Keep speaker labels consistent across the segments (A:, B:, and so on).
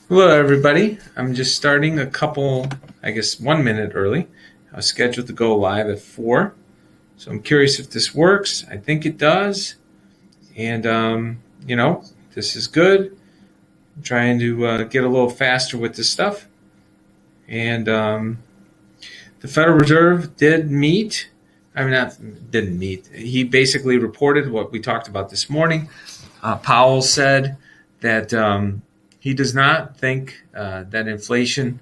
A: Hello, everybody. I'm just starting I guess 1 minute early. I was scheduled to go live at 4. So I'm curious if this works. I think it does. And, this is good. I'm trying to get a little faster with this stuff. And the Federal Reserve did meet. I mean, not didn't meet. He basically reported what we talked about this morning. Powell said that he does not think that inflation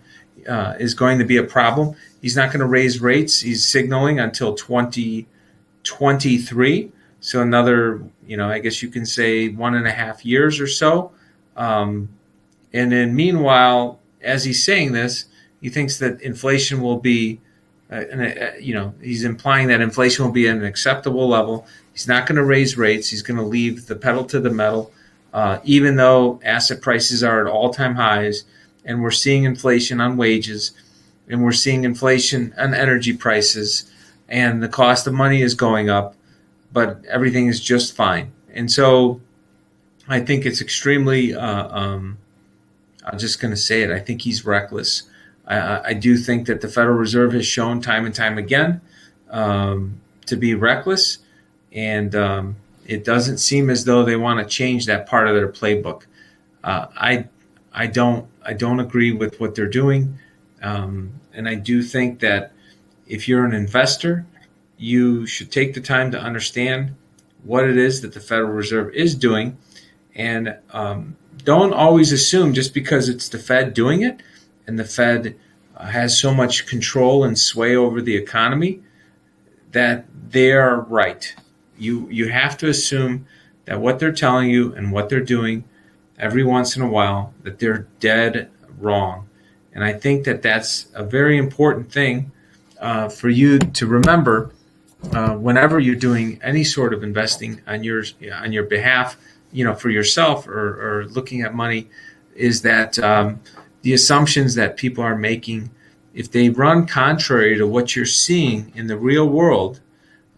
A: is going to be a problem. He's not going to raise rates. He's signaling until 2023. So another, I guess you can say 1.5 years or so. And then meanwhile, as he's saying this, he thinks that inflation will be, he's implying that inflation will be at an acceptable level. He's not going to raise rates. He's going to leave the pedal to the metal, even though asset prices are at all-time highs, and we're seeing inflation on wages, and we're seeing inflation on energy prices, and the cost of money is going up, but everything is just fine. And so I think it's extremely, I'm just going to say it, I think he's reckless. I do think that the Federal Reserve has shown time and time again to be reckless, and it doesn't seem as though they want to change that part of their playbook. I don't agree with what they're doing, and I do think that if you're an investor, you should take the time to understand what it is that the Federal Reserve is doing, and don't always assume just because it's the Fed doing it, and the Fed has so much control and sway over the economy that they are right. You have to assume that what they're telling you and what they're doing every once in a while, that they're dead wrong. And I think that that's a very important thing for you to remember whenever you're doing any sort of investing on your behalf, for yourself or looking at money, is that the assumptions that people are making, if they run contrary to what you're seeing in the real world,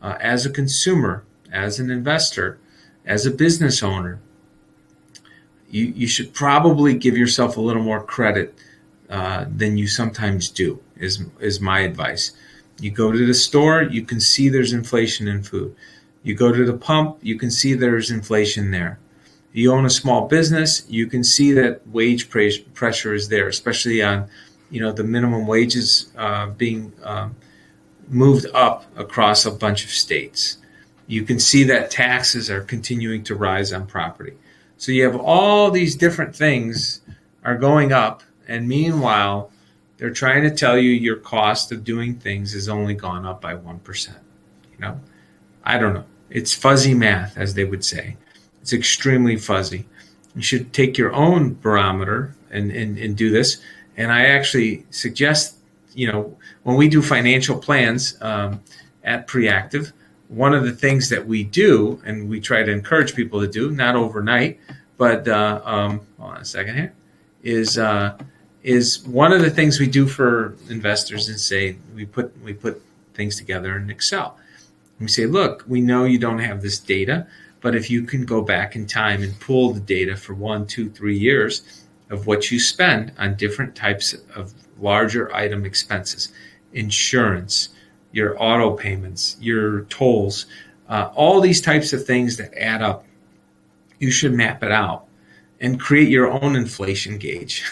A: as a consumer, as an investor, as a business owner, you should probably give yourself a little more credit than you sometimes do, is my advice. You go to the store, you can see there's inflation in food. You go to the pump, you can see there's inflation there. You own a small business, you can see that wage pressure is there, especially on, the minimum wages being moved up across a bunch of states. You can see that taxes are continuing to rise on property. So you have all these different things are going up, and meanwhile, they're trying to tell you your cost of doing things has only gone up by 1%. I don't know. It's fuzzy math, as they would say. It's extremely fuzzy. You should take your own barometer and do this. And I actually suggest, when we do financial plans at Preactive, one of the things that we do, and we try to encourage people to do, not overnight, but hold on a second here, is one of the things we do for investors is say we put things together in Excel. We say, look, we know you don't have this data, but if you can go back in time and pull the data for 1, 2, 3 years of what you spend on different types of larger item expenses, insurance, your auto payments, your tolls, all these types of things that add up, you should map it out and create your own inflation gauge.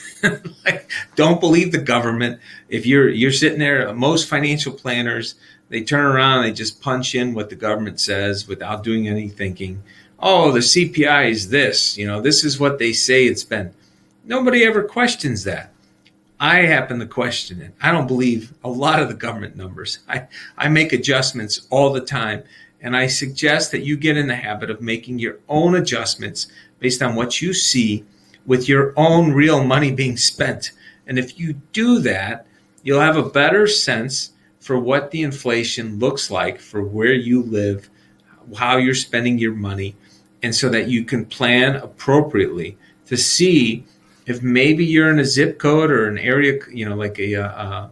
A: Don't believe the government. If you're sitting there, most financial planners, they turn around and they just punch in what the government says without doing any thinking. Oh, the CPI is this. This is what they say it's been. Nobody ever questions that. I happen to question it. I don't believe a lot of the government numbers. I make adjustments all the time, and I suggest that you get in the habit of making your own adjustments based on what you see with your own real money being spent. And if you do that, you'll have a better sense for what the inflation looks like for where you live, how you're spending your money, and so that you can plan appropriately to see if maybe you're in a zip code or an area, like a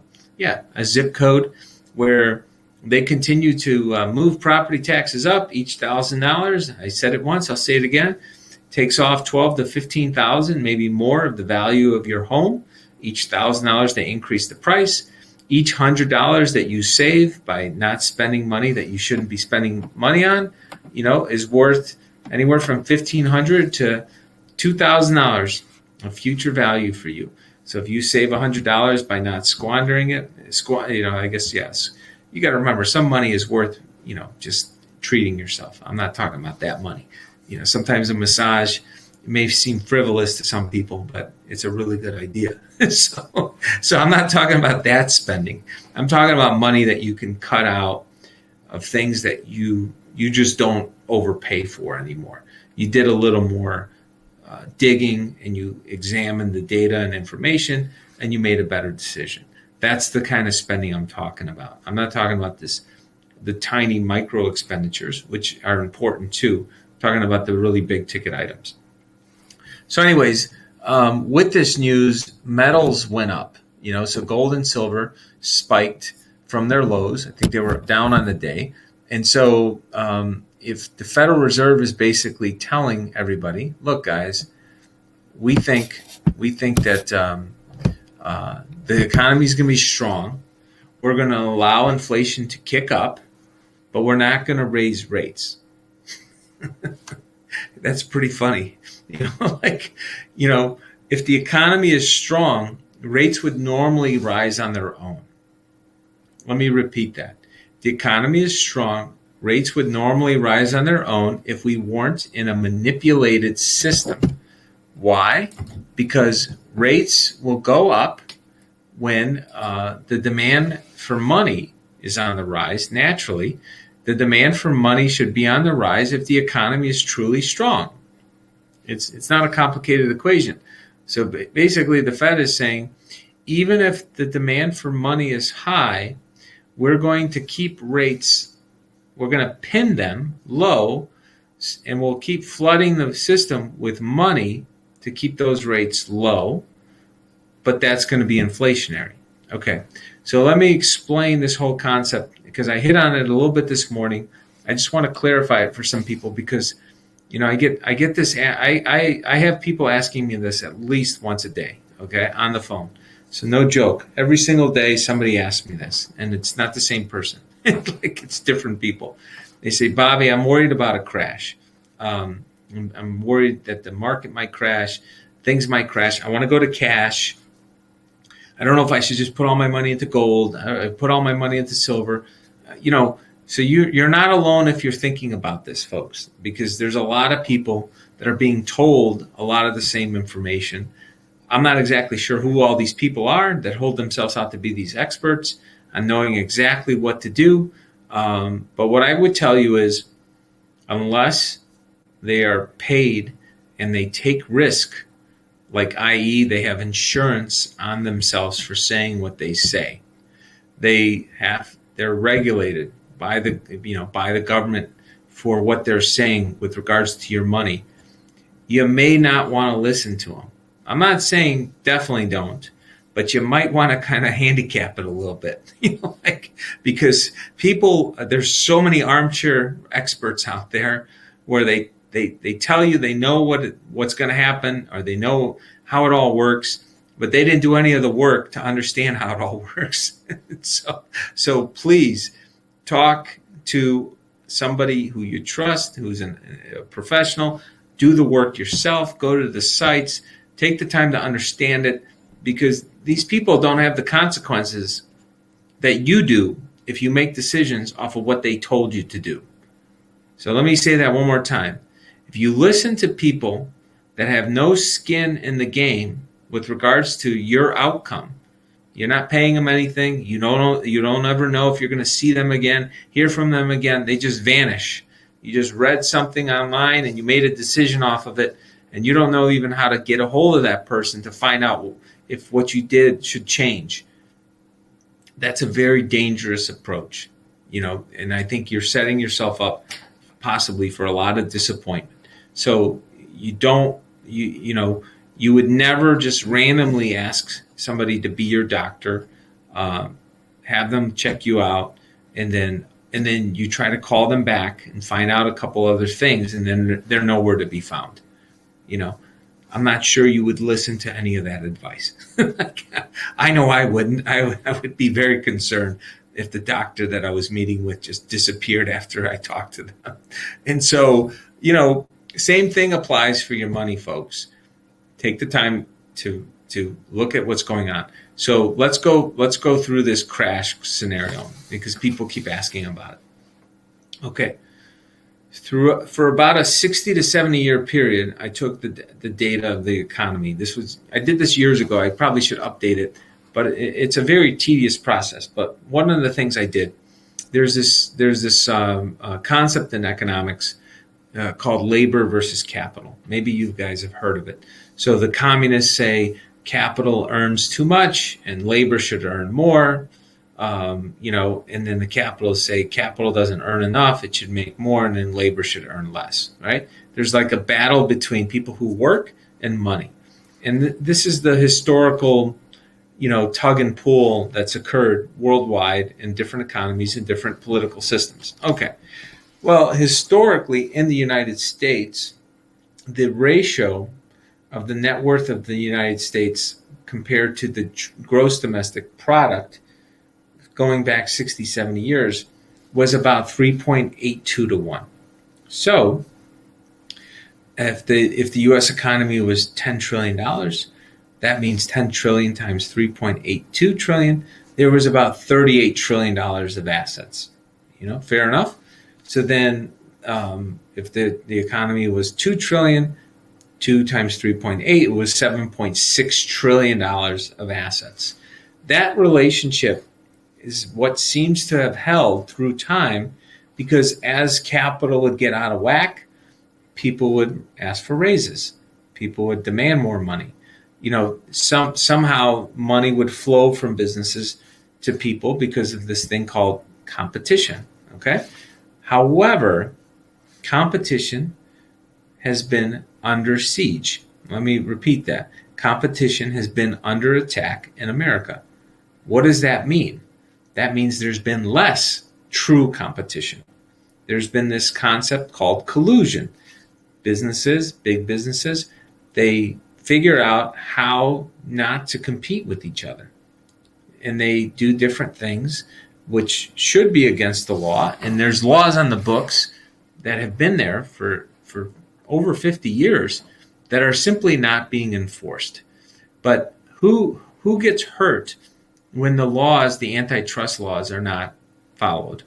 A: zip code where they continue to move property taxes up each $1,000. I said it once, I'll say it again. takes off 12 to 15,000, maybe more of the value of your home. Each $1,000 they increase the price. Each $100 that you save by not spending money that you shouldn't be spending money on, is worth anywhere from $1,500 to $2,000 of future value for you. So if you save $100 by not squandering it, I guess, yes, you got to remember some money is worth, just treating yourself. I'm not talking about that money. Sometimes a massage may seem frivolous to some people, but it's a really good idea. So I'm not talking about that spending. I'm talking about money that you can cut out of things that you just don't overpay for anymore. You did a little more digging, and you examined the data and information, and you made a better decision. That's the kind of spending I'm talking about. I'm not talking about the tiny micro expenditures, which are important too. I'm talking about the really big ticket items. So anyways, with this news, metals went up, so gold and silver spiked from their lows. I think they were down on the day. And so if the Federal Reserve is basically telling everybody, look, guys, we think that the economy is going to be strong. We're going to allow inflation to kick up, but we're not going to raise rates. That's pretty funny. If the economy is strong, rates would normally rise on their own. Let me repeat that. The economy is strong. Rates would normally rise on their own if we weren't in a manipulated system. Why? Because rates will go up when the demand for money is on the rise. Naturally, the demand for money should be on the rise if the economy is truly strong. It's not a complicated equation. So basically, the Fed is saying, even if the demand for money is high, we're going to keep rates, we're going to pin them low, and we'll keep flooding the system with money to keep those rates low, but that's going to be inflationary. Okay, so let me explain this whole concept because I hit on it a little bit this morning. I just want to clarify it for some people because, I get this. I have people asking me this at least once a day. Okay, on the phone. So no joke. Every single day somebody asks me this, and it's not the same person. It's different people. They say, Bobby, I'm worried about a crash. I'm worried that the market might crash. Things might crash. I want to go to cash. I don't know if I should just put all my money into gold. I put all my money into silver. So you're not alone if you're thinking about this, folks, because there's a lot of people that are being told a lot of the same information. I'm not exactly sure who all these people are that hold themselves out to be these experts on knowing exactly what to do. But what I would tell you is, unless they are paid and they take risk, like i.e. they have insurance on themselves for saying what they say, they're regulated by the government for what they're saying with regards to your money, you may not want to listen to them. I'm not saying definitely don't, but you might want to kind of handicap it a little bit, because people, there's so many armchair experts out there where they tell you they know what's going to happen, or they know how it all works, but they didn't do any of the work to understand how it all works. So please talk to somebody who you trust, who's a professional. Do the work yourself. Go to the sites. Take the time to understand it, because these people don't have the consequences that you do if you make decisions off of what they told you to do. So let me say that one more time. If you listen to people that have no skin in the game with regards to your outcome, you're not paying them anything. You don't ever know if you're going to see them again, hear from them again. They just vanish. You just read something online and you made a decision off of it, and you don't know even how to get a hold of that person to find out if what you did should change. That's a very dangerous approach, and I think you're setting yourself up possibly for a lot of disappointment. So you would never just randomly ask somebody to be your doctor, have them check you out, and then you try to call them back and find out a couple other things, and then they're nowhere to be found. you know, I'm not sure you would listen to any of that advice. I know I wouldn't. I would be very concerned if the doctor that I was meeting with just disappeared after I talked to them. And so, same thing applies for your money, folks. Take the time to look at what's going on. So let's go through this crash scenario because people keep asking about it. Okay. For about a 60 to 70 year period, I took the data of the economy. I did this years ago. I probably should update it, but it's a very tedious process. But one of the things I did, there's this concept in economics called labor versus capital. Maybe you guys have heard of it. So the communists say capital earns too much and labor should earn more. And then the capitalists say capital doesn't earn enough, it should make more, and then labor should earn less, right? There's like a battle between people who work and money. And this is the historical, tug and pull that's occurred worldwide in different economies and different political systems. Okay. Well, historically in the United States, the ratio of the net worth of the United States compared to the gross domestic product going back 60, 70 years was about 3.82 to 1. So if the US economy was $10 trillion, that means 10 trillion times 3.82 trillion, there was about $38 trillion of assets. Fair enough? So then if the economy was 2 trillion, 2 times 3.8, it was $7.6 trillion of assets. That relationship is what seems to have held through time, because as capital would get out of whack, people would ask for raises. People would demand more money. Somehow money would flow from businesses to people because of this thing called competition. Okay. However, competition has been under siege. Let me repeat that. Competition has been under attack in America. What does that mean? That means there's been less true competition. There's been this concept called collusion. Businesses, big businesses, they figure out how not to compete with each other. And they do different things which should be against the law. And there's laws on the books that have been there for over 50 years that are simply not being enforced. But who gets hurt when the laws, the antitrust laws, are not followed?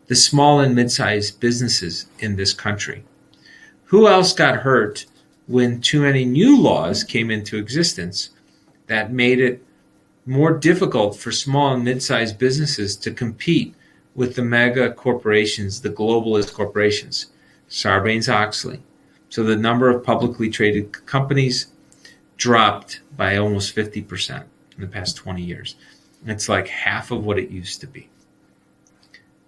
A: The small and mid-sized businesses in this country. Who else got hurt when too many new laws came into existence that made it more difficult for small and mid-sized businesses to compete with the mega corporations, the globalist corporations? Sarbanes-Oxley. So the number of publicly traded companies dropped by almost 50% in the past 20 years. It's like half of what it used to be.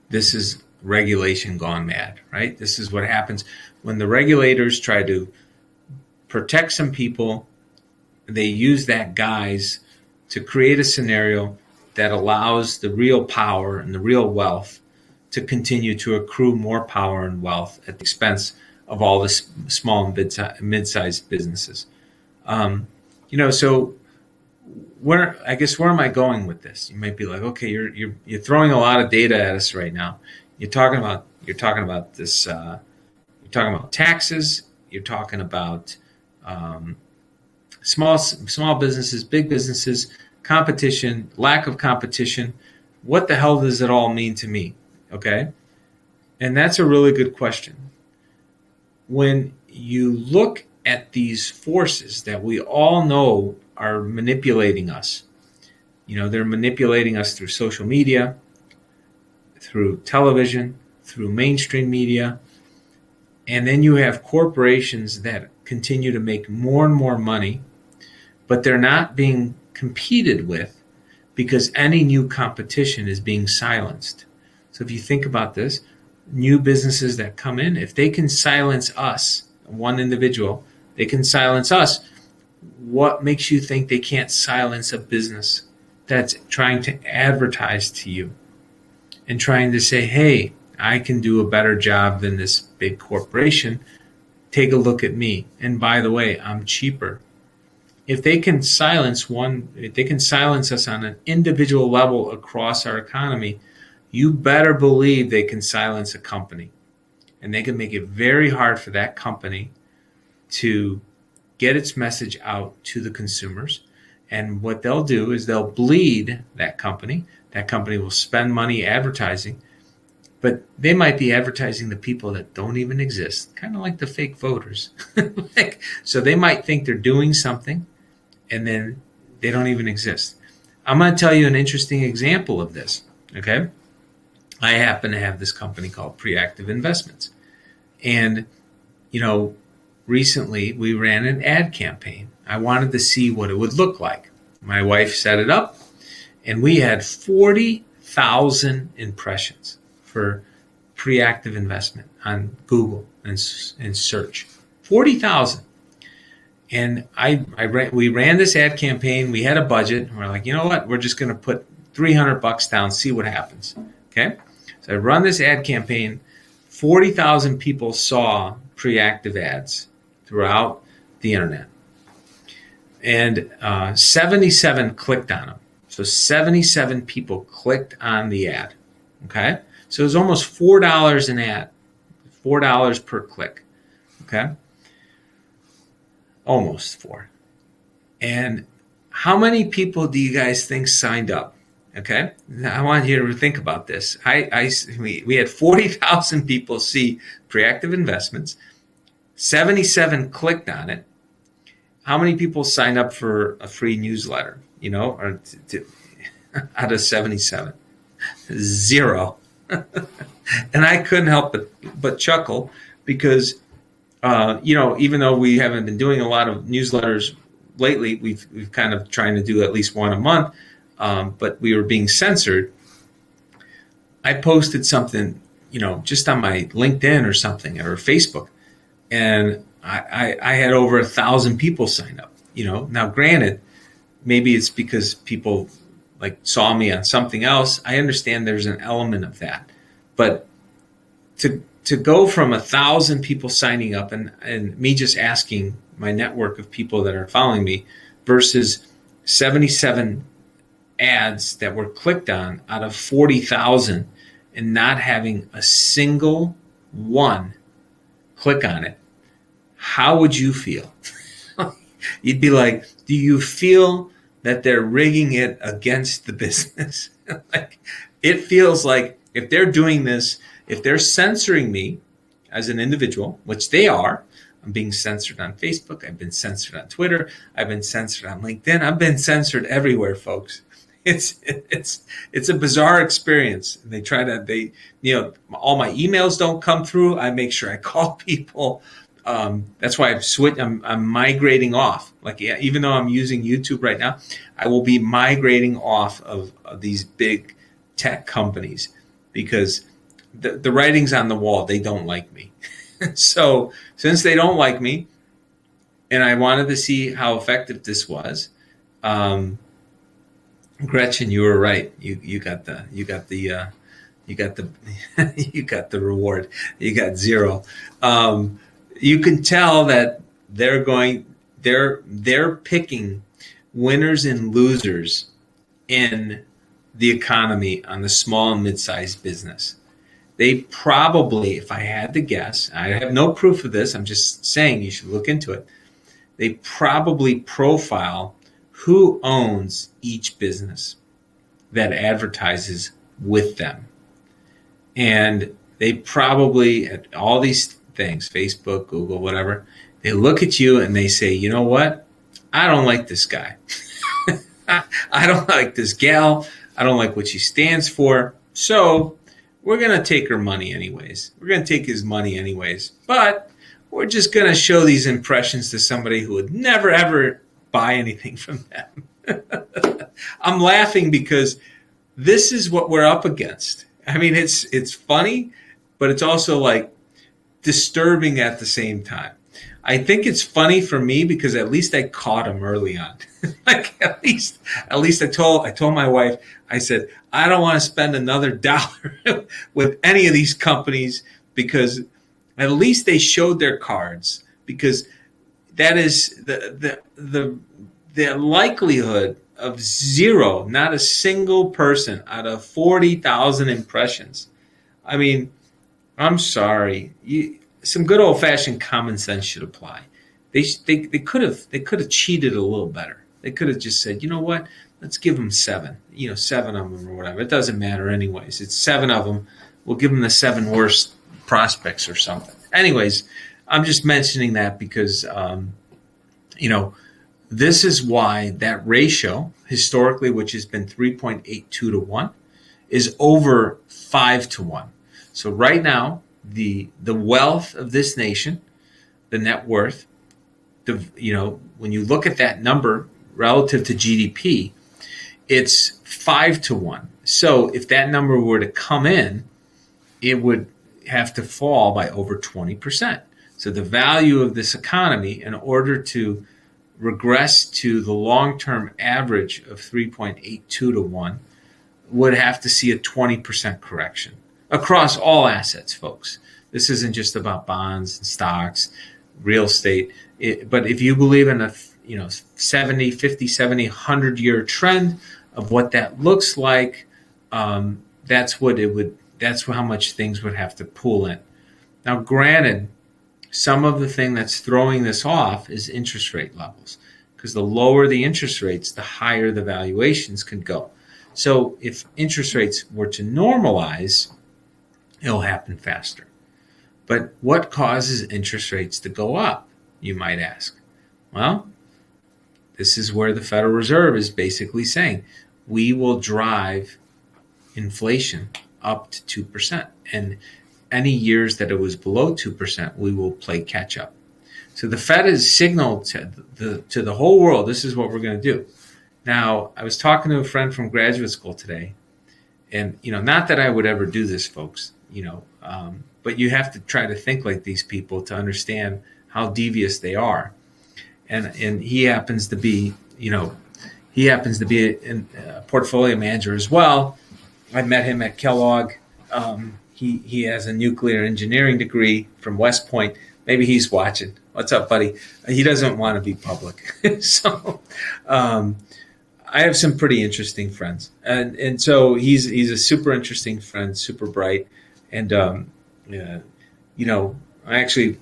A: This is regulation gone mad, right? This is what happens when the regulators try to protect some people. They use that guise to create a scenario that allows the real power and the real wealth to continue to accrue more power and wealth at the expense of all the small and mid-sized businesses. So where am I going with this? You might be like, okay, you're throwing a lot of data at us right now. You're talking about this. You're talking about taxes. You're talking about small businesses, big businesses, competition, lack of competition. What the hell does it all mean to me? Okay, and that's a really good question. When you look at these forces that we all know are manipulating us, they're manipulating us through social media, through television, through mainstream media, and then you have corporations that continue to make more and more money, but they're not being competed with because any new competition is being silenced. So if you think about this, new businesses that come in, if they can silence us, one individual, they can silence us. What makes you think they can't silence a business that's trying to advertise to you and trying to say, hey, I can do a better job than this big corporation take a look at me. And by the way, I'm cheaper. If they can silence us on an individual level across our economy, you better believe they can silence a company. And they can make it very hard for that company to get its message out to the consumers. And what they'll do is they'll bleed that company. That company will spend money advertising, but they might be advertising the people that don't even exist, kind of like the fake voters. So they might think they're doing something, and then they don't even exist. I'm going to tell you an interesting example of this, okay? I happen to have this company called Preactive Investments. And, recently we ran an ad campaign. I wanted to see what it would look like. My wife set it up, and we had 40,000 impressions for Preactive Investment on Google and search. 40,000. And we ran this ad campaign. We had a budget. And we're like, you know what? We're just going to put $300 down, see what happens. Okay? So I run this ad campaign. 40,000 people saw Preactive ads throughout the internet. And 77 clicked on them. So 77 people clicked on the ad. Okay? So it was almost $4 an ad. $4 per click. Okay? Almost 4. And how many people do you guys think signed up? Okay, I want you to think about this. We had 40,000 people see Preactive Investments. 77 clicked on it. How many people signed up for a free newsletter? Out of 77, 0. And I couldn't help but chuckle because even though we haven't been doing a lot of newsletters lately, we've kind of trying to do at least one a month. But we were being censored. I posted something, just on my LinkedIn or something or Facebook, and I had over 1,000 people sign up. Now granted, maybe it's because people saw me on something else. I understand there's an element of that, but to go from 1,000 people signing up and me just asking my network of people that are following me versus 77 ads that were clicked on out of 40,000 and not having a single one click on it, how would you feel? You'd be like, do you feel that they're rigging it against the business? It feels like if they're doing this, if they're censoring me as an individual, which they are. I'm being censored on Facebook. I've been censored on Twitter. I've been censored on LinkedIn. I've been censored everywhere, folks. It's a bizarre experience. All my emails don't come through. I make sure I call people. That's why I'm migrating off. Even though I'm using YouTube right now, I will be migrating off of these big tech companies because the writing's on the wall. They don't like me. So since they don't like me, and I wanted to see how effective this was, Gretchen, you were right. You got the you got the reward. You got 0. You can tell that they're picking winners and losers in the economy on the small and mid-sized business. They probably, if I had to guess, I have no proof of this, I'm just saying you should look into it. They probably profile who owns each business that advertises with them. And they probably, at all these things, Facebook, Google, whatever, they look at you and they say, you know what? I don't like this guy. I don't like this gal. I don't like what she stands for. So we're going to take her money anyways. We're going to take his money anyways. But we're just going to show these impressions to somebody who would never, ever buy anything from them. I'm laughing because this is what we're up against. I mean, it's funny, but it's also disturbing at the same time. I think it's funny for me because at least I caught him early on. At least I told my wife, I said, I don't want to spend another $1 with any of these companies because at least they showed their cards. because that is the likelihood of zero, not a single person out of 40,000 impressions. I mean, I'm sorry. Some good old fashioned common sense should apply. They could have cheated a little better. They could have just said, you know what, let's give them seven. You know, seven of them or whatever. It doesn't matter anyways. It's seven of them. We'll give them the seven worst prospects or something. Anyways, I'm just mentioning that because this is why that ratio historically, which has been 3.82 to 1, is over 5 to 1. So right now, the wealth of this nation, the net worth, when you look at that number relative to GDP, it's 5 to 1. So if that number were to come in, it would have to fall by over 20%. So the value of this economy, in order to regress to the long-term average of 3.82 to 1, would have to see a 20% correction across all assets, folks. This isn't just about bonds and stocks, real estate. But if you believe in a 70, 50, 70, 100-year trend of what that looks like, that's how much things would have to pull in. Now, granted, some of the thing that's throwing this off is interest rate levels, because the lower the interest rates, the higher the valuations can go. So if interest rates were to normalize, it'll happen faster. But what causes interest rates to go up, you might ask? Well, this is where the Federal Reserve is basically saying, we will drive inflation up to 2%. And any years that it was below 2%, we will play catch up. So the Fed has signaled to the whole world, this is what we're going to do. Now, I was talking to a friend from graduate school today, and not that I would ever do this, folks, but you have to try to think like these people to understand how devious they are. And he happens to be, a portfolio manager as well. I met him at Kellogg. He has a nuclear engineering degree from West Point. Maybe he's watching. What's up, buddy? He doesn't want to be public. So I have some pretty interesting friends. And so he's a super interesting friend, super bright. And, I actually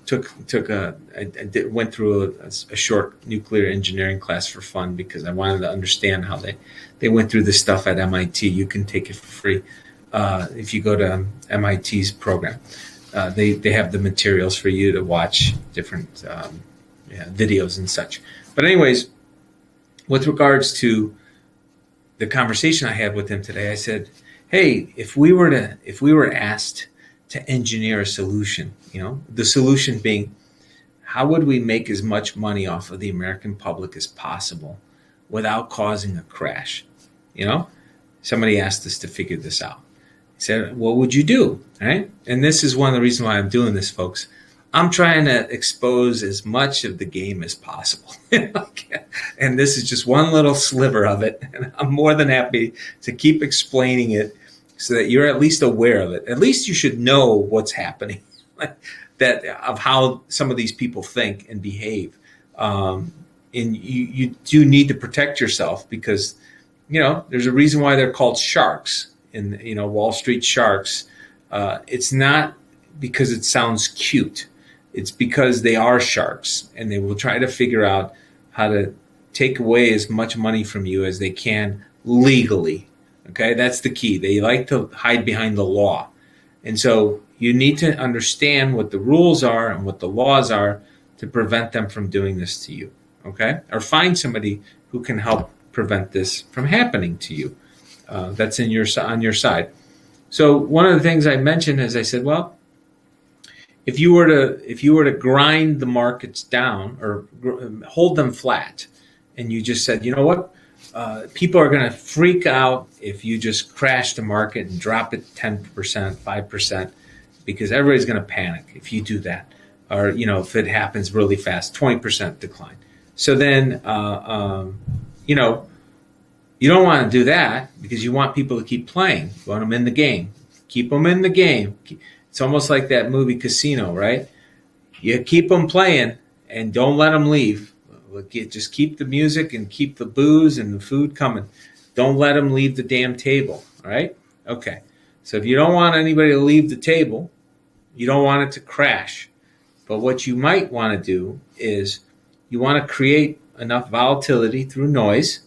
A: went through a short nuclear engineering class for fun because I wanted to understand how they went through this stuff at MIT. You can take it for free. If you go to MIT's program, they have the materials for you to watch different videos and such. But anyways, with regards to the conversation I had with him today, I said, "Hey, if we were asked to engineer a solution, the solution being, how would we make as much money off of the American public as possible without causing a crash?" Somebody asked us to figure this out. Said, what would you do? Right? And this is one of the reasons why I'm doing this, folks. I'm trying to expose as much of the game as possible. And this is just one little sliver of it. And I'm more than happy to keep explaining it so that you're at least aware of it. At least you should know what's happening, of how some of these people think and behave. And you do need to protect yourself because, there's a reason why they're called sharks. In Wall Street sharks, it's not because it sounds cute. It's because they are sharks, and they will try to figure out how to take away as much money from you as they can legally. Okay, that's the key. They like to hide behind the law, and so you need to understand what the rules are and what the laws are to prevent them from doing this to you. Okay, or find somebody who can help prevent this from happening to you. That's on your side. So one of the things I mentioned is I said, well, if you were to grind the markets down or hold them flat, and you just said, you know what, people are going to freak out if you just crash the market and drop it 10%, 5%, because everybody's going to panic if you do that, or if it happens really fast, 20% decline. So then, you don't want to do that because you want people to keep playing. You want them in the game. Keep them in the game. It's almost like that movie Casino, right? You keep them playing, and don't let them leave. Just keep the music and keep the booze and the food coming. Don't let them leave the damn table. All right? Okay. So if you don't want anybody to leave the table, you don't want it to crash. But what you might want to do is you want to create enough volatility through noise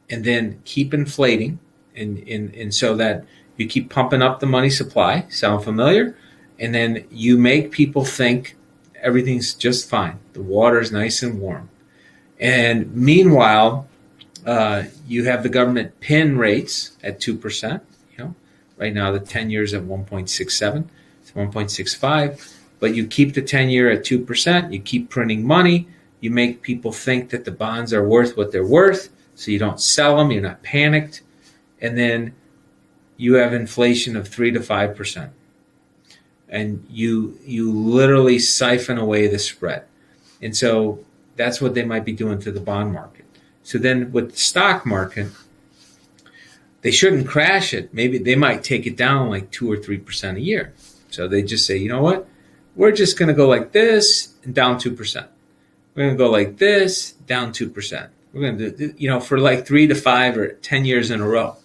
A: and then keep inflating and so that you keep pumping up the money supply. Sound familiar? And then you make people think everything's just fine. The water is nice and warm. And meanwhile, you have the government pin rates at 2%. Right now the 10 years at 1.67 to 1.65. But you keep the 10-year at 2%. You keep printing money. You make people think that the bonds are worth what they're worth, so you don't sell them. You're not panicked. And then you have inflation of 3 to 5%. And you literally siphon away the spread. And so that's what they might be doing to the bond market. So then with the stock market, they shouldn't crash it. Maybe they might take it down like 2 or 3% a year. So they just say, you know what? We're just going to go like this and down 2%. We're going to go like this, down 2%. We're going to do, for like 3 to 5 or 10 years in a row.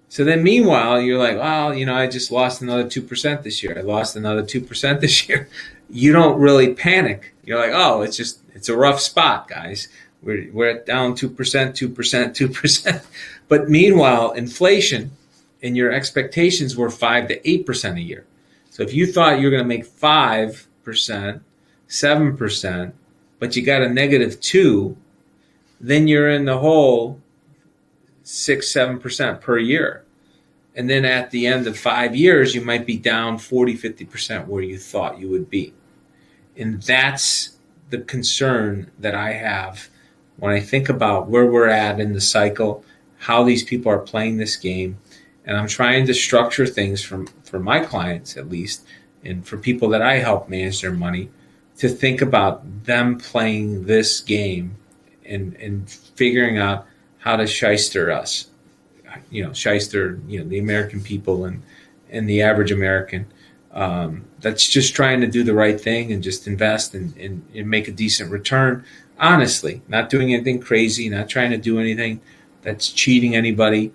A: So then meanwhile, you're like, well, I just lost another 2% this year. I lost another 2% this year. You don't really panic. You're like, oh, it's a rough spot, guys. We're at down 2%, 2%, 2%. But meanwhile, inflation and your expectations were 5 to 8% a year. So if you thought you were going to make 5%, 7%, but you got a -2, then you're in the hole 6, 7% per year. And then at the end of 5 years, you might be down 40, 50% where you thought you would be. And that's the concern that I have when I think about where we're at in the cycle, how these people are playing this game. And I'm trying to structure things for my clients, at least, and for people that I help manage their money, to think about them playing this game and figuring out how to shyster us, shyster, the American people and the average American that's just trying to do the right thing and just invest and make a decent return. Honestly, not doing anything crazy, not trying to do anything that's cheating anybody.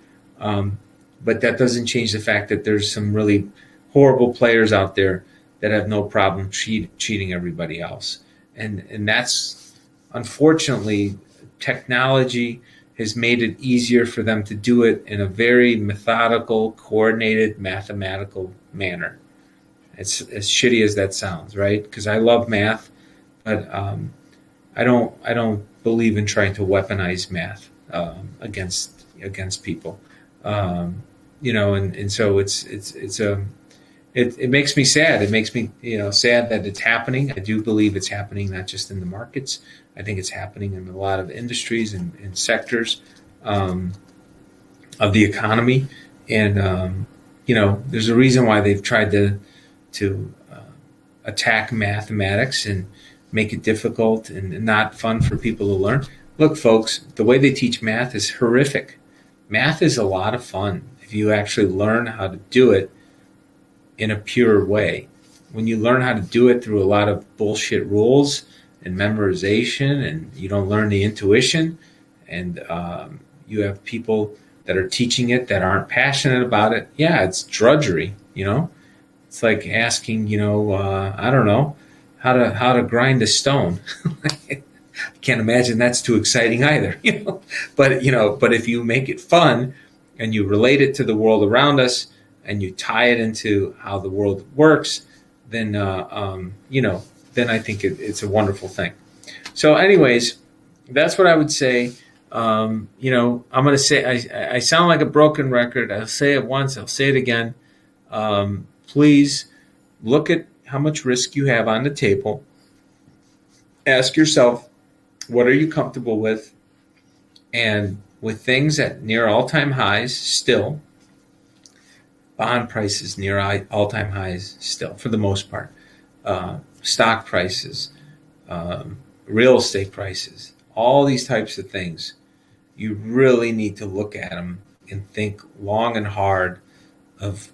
A: But that doesn't change the fact that there's some really horrible players out there that have no problem cheating everybody else. And that's, unfortunately, technology has made it easier for them to do it in a very methodical, coordinated, mathematical manner. It's as shitty as that sounds, right? Because I love math, but I don't believe in trying to weaponize math against people. And so it makes me sad. It makes me, sad that it's happening. I do believe it's happening, not just in the markets. I think it's happening in a lot of industries and sectors of the economy. And, there's a reason why they've tried to attack mathematics and make it difficult and not fun for people to learn. Look, folks, the way they teach math is horrific. Math is a lot of fun if you actually learn how to do it in a pure way. When you learn how to do it through a lot of bullshit rules and memorization, and you don't learn the intuition, and you have people that are teaching it that aren't passionate about it, yeah, it's drudgery, It's like asking, I don't know, how to grind a stone. I can't imagine that's too exciting either, But if you make it fun and you relate it to the world around us and you tie it into how the world works, then then I think it's a wonderful thing. So, anyways, that's what I would say. I'm going to say I sound like a broken record. I'll say it once. I'll say it again. Please look at how much risk you have on the table. Ask yourself, what are you comfortable with? And with things at near all-time highs still, bond prices near all-time highs still, for the most part, stock prices, real estate prices, all these types of things, you really need to look at them and think long and hard of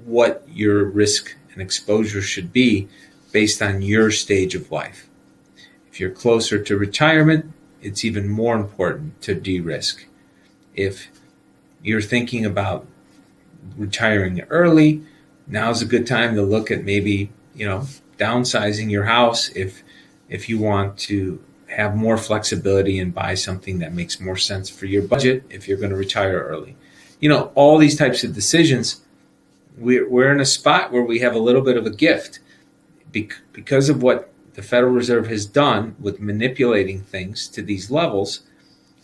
A: what your risk and exposure should be based on your stage of life. If you're closer to retirement, it's even more important to de-risk. If you're thinking about retiring early, now's a good time to look at maybe, downsizing your house if you want to have more flexibility and buy something that makes more sense for your budget if you're going to retire early. All these types of decisions, we're in a spot where we have a little bit of a gift because of what the Federal Reserve has done with manipulating things to these levels.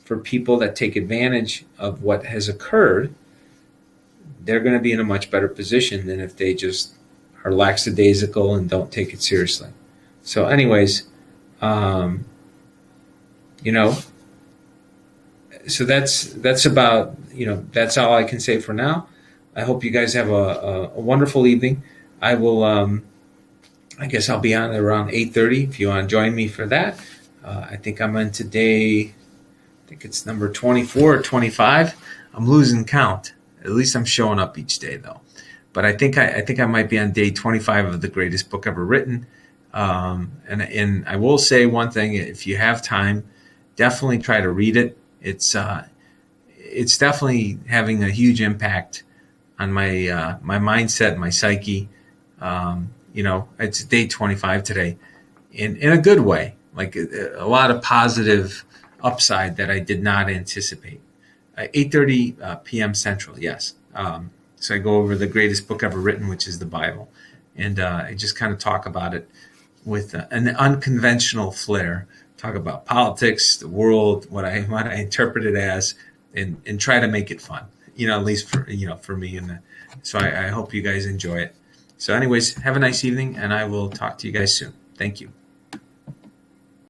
A: For people that take advantage of what has occurred, they're going to be in a much better position than if they just are lackadaisical and don't take it seriously. So anyways, so that's about, that's all I can say for now. I hope you guys have a wonderful evening. I will, I guess I'll be on around 8:30 if you want to join me for that. I think I'm on today, I think it's number 24 or 25. I'm losing count. At least I'm showing up each day though. But I think I might be on day 25 of the greatest book ever written. And I will say one thing: if you have time, definitely try to read it. It's definitely having a huge impact on my my mindset, my psyche. It's day 25 today, in a good way, like a lot of positive upside that I did not anticipate. 8:30 p.m. Central, yes. So I go over the greatest book ever written, which is the Bible, and I just kind of talk about it with an unconventional flair. Talk about politics, the world, what I interpret it as, and try to make it fun. At least for me, and so I hope you guys enjoy it. So, anyways, have a nice evening, and I will talk to you guys soon. Thank you.